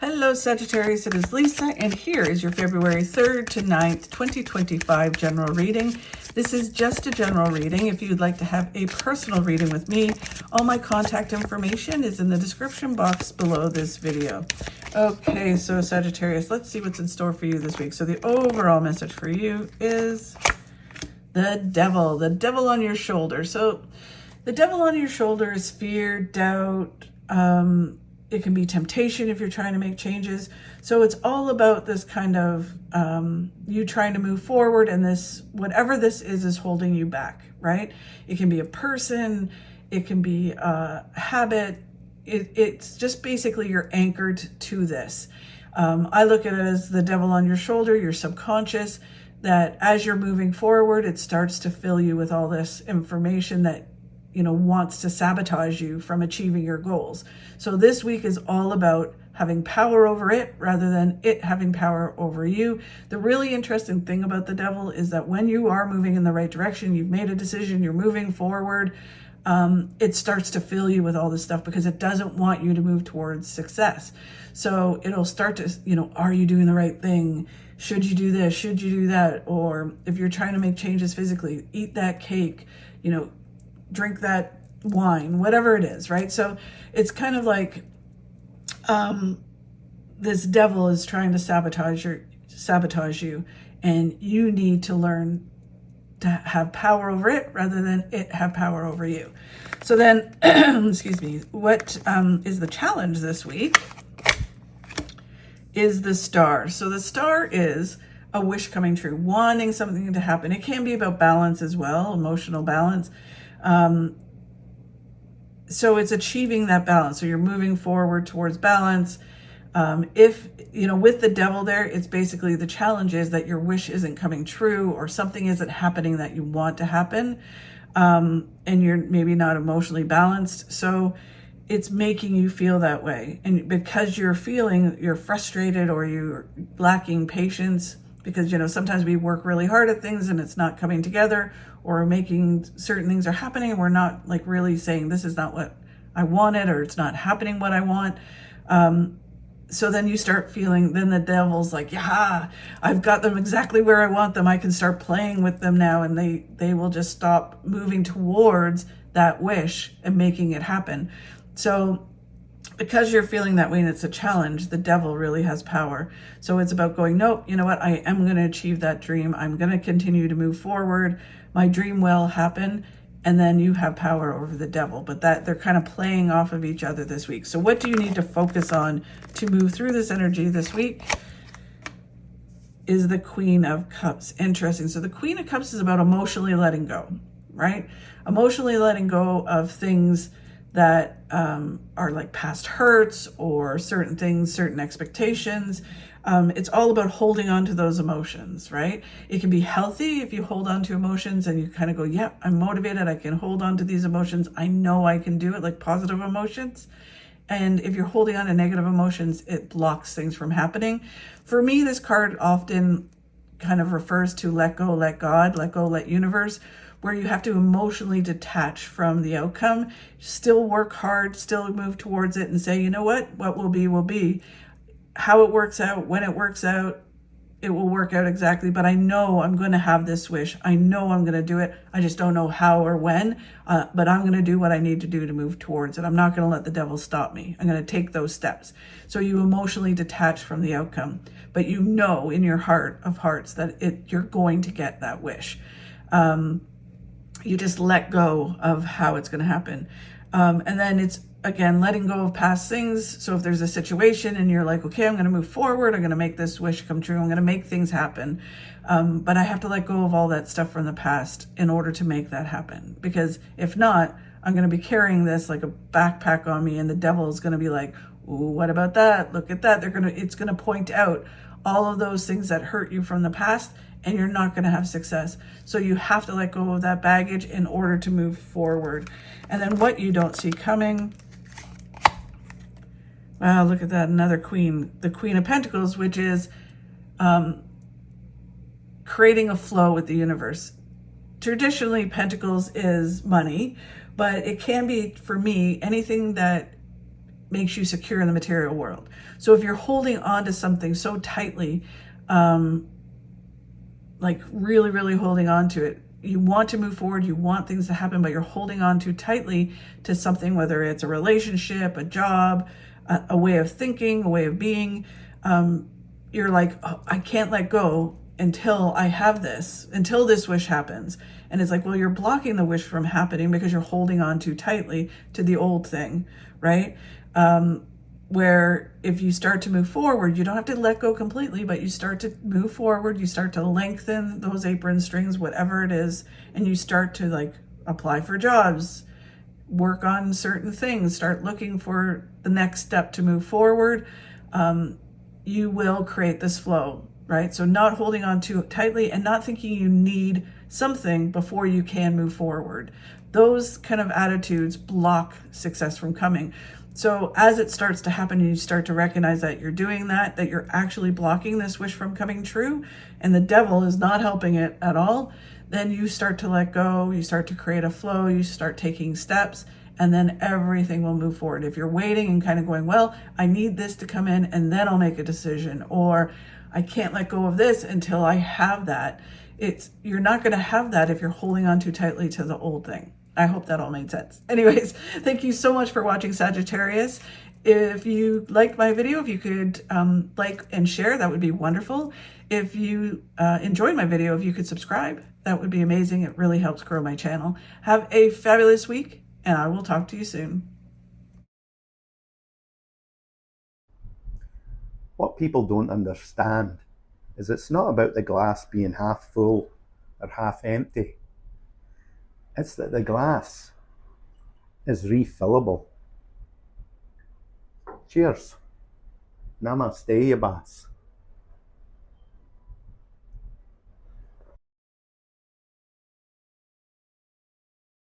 Hello Sagittarius, it is Lisa, and here is your February 3rd to 9th, 2025 general reading. This is just a general reading. If you'd like to have a personal reading with me, all my contact information is in the description box below this video. Okay, so Sagittarius, let's see what's in store for you this week. So the overall message for you is the devil on your shoulder. So the devil on your shoulder is fear, doubt, it can be temptation if you're trying to make changes. So it's all about this kind of you trying to move forward, and this, whatever this is holding you back, right? It can be a person, it can be a habit. It's just basically you're anchored to this. I look at it as the devil on your shoulder, your subconscious, that as you're moving forward, it starts to fill you with all this information that wants to sabotage you from achieving your goals. So this week is all about having power over it rather than it having power over you. The really interesting thing about the devil is that when you are moving in the right direction, you've made a decision, you're moving forward, it starts to fill you with all this stuff because it doesn't want you to move towards success. So it'll start to, are you doing the right thing? Should you do this? Should you do that? Or if you're trying to make changes physically, eat that cake, drink that wine, whatever it is, right? So it's kind of like this devil is trying to sabotage you, and you need to learn to have power over it rather than it have power over you. So then, excuse me, what is the challenge this week is the star. So the star is a wish coming true, wanting something to happen. It can be about balance as well, emotional balance. So it's achieving that balance. So you're moving forward towards balance. If, with the devil there, it's basically the challenge is that your wish isn't coming true or something isn't happening that you want to happen. And you're maybe not emotionally balanced. So it's making you feel that way. And because you're frustrated or you're lacking patience, because, sometimes we work really hard at things and it's not coming together, or making certain things are happening and we're not like really saying this is not what I wanted, or it's not happening what I want. So then you start feeling, then the devil's like, yeah, I've got them exactly where I want them. I can start playing with them now, and they will just stop moving towards that wish and making it happen. So because you're feeling that way and it's a challenge, the devil really has power. So it's about going, nope, you know what? I am going to achieve that dream. I'm going to continue to move forward. My dream will happen. And then you have power over the devil. But that they're kind of playing off of each other this week. So what do you need to focus on to move through this energy this week? Is the Queen of Cups. Interesting. So the Queen of Cups is about emotionally letting go, right? Emotionally letting go of things that are like past hurts or certain things, certain expectations. It's all about holding on to those emotions, right? It can be healthy if you hold on to emotions and you kind of go, yeah, I'm motivated. I can hold on to these emotions. I know I can do it, like positive emotions. And if you're holding on to negative emotions, it blocks things from happening. For me, this card often kind of refers to let go, let God, let go, let universe, where you have to emotionally detach from the outcome, still work hard, still move towards it and say, you know what will be, will be. How it works out, when it works out, it will work out exactly. But I know I'm going to have this wish. I know I'm going to do it. I just don't know how or when, but I'm going to do what I need to do to move towards it. I'm not going to let the devil stop me. I'm going to take those steps. So you emotionally detach from the outcome, but you know in your heart of hearts that you're going to get that wish. You just let go of how it's going to happen. And then it's, again, letting go of past things. So if there's a situation and you're like, okay, I'm going to move forward. I'm going to make this wish come true. I'm going to make things happen. But I have to let go of all that stuff from the past in order to make that happen. Because if not, I'm going to be carrying this like a backpack on me, and the devil is going to be like, ooh, what about that? Look at that. It's going to point out all of those things that hurt you from the past, and you're not going to have success. So you have to let go of that baggage in order to move forward. And then what you don't see coming. Wow, look at that, another queen. The Queen of Pentacles, which is creating a flow with the universe. Traditionally, Pentacles is money, but it can be, for me, anything that makes you secure in the material world. So if you're holding on to something so tightly, like really, really holding on to it, you want to move forward, you want things to happen, but you're holding on too tightly to something, whether it's a relationship, a job, a way of thinking, a way of being. You're like, oh, I can't let go until I have this, until this wish happens. And it's like, well, you're blocking the wish from happening because you're holding on too tightly to the old thing, right? Where if you start to move forward, you don't have to let go completely, but you start to move forward, you start to lengthen those apron strings, whatever it is, and you start to like apply for jobs, work on certain things, start looking for the next step to move forward. You will create this flow, right? So not holding on too tightly and not thinking you need something before you can move forward. Those kind of attitudes block success from coming. So as it starts to happen and you start to recognize that you're doing that you're actually blocking this wish from coming true, and the devil is not helping it at all, then you start to let go, you start to create a flow, you start taking steps, and then everything will move forward. If you're waiting and kind of going, well, I need this to come in and then I'll make a decision, or I can't let go of this until I have that. You're not going to have that if you're holding on too tightly to the old thing. I hope that all made sense. Anyways, thank you so much for watching, Sagittarius. If you liked my video, if you could like and share, that would be wonderful. If you enjoyed my video, if you could subscribe, that would be amazing. It really helps grow my channel. Have a fabulous week, and I will talk to you soon. What people don't understand is it's not about the glass being half full or half empty. It's that the glass is refillable. Cheers. Namaste, Yabas.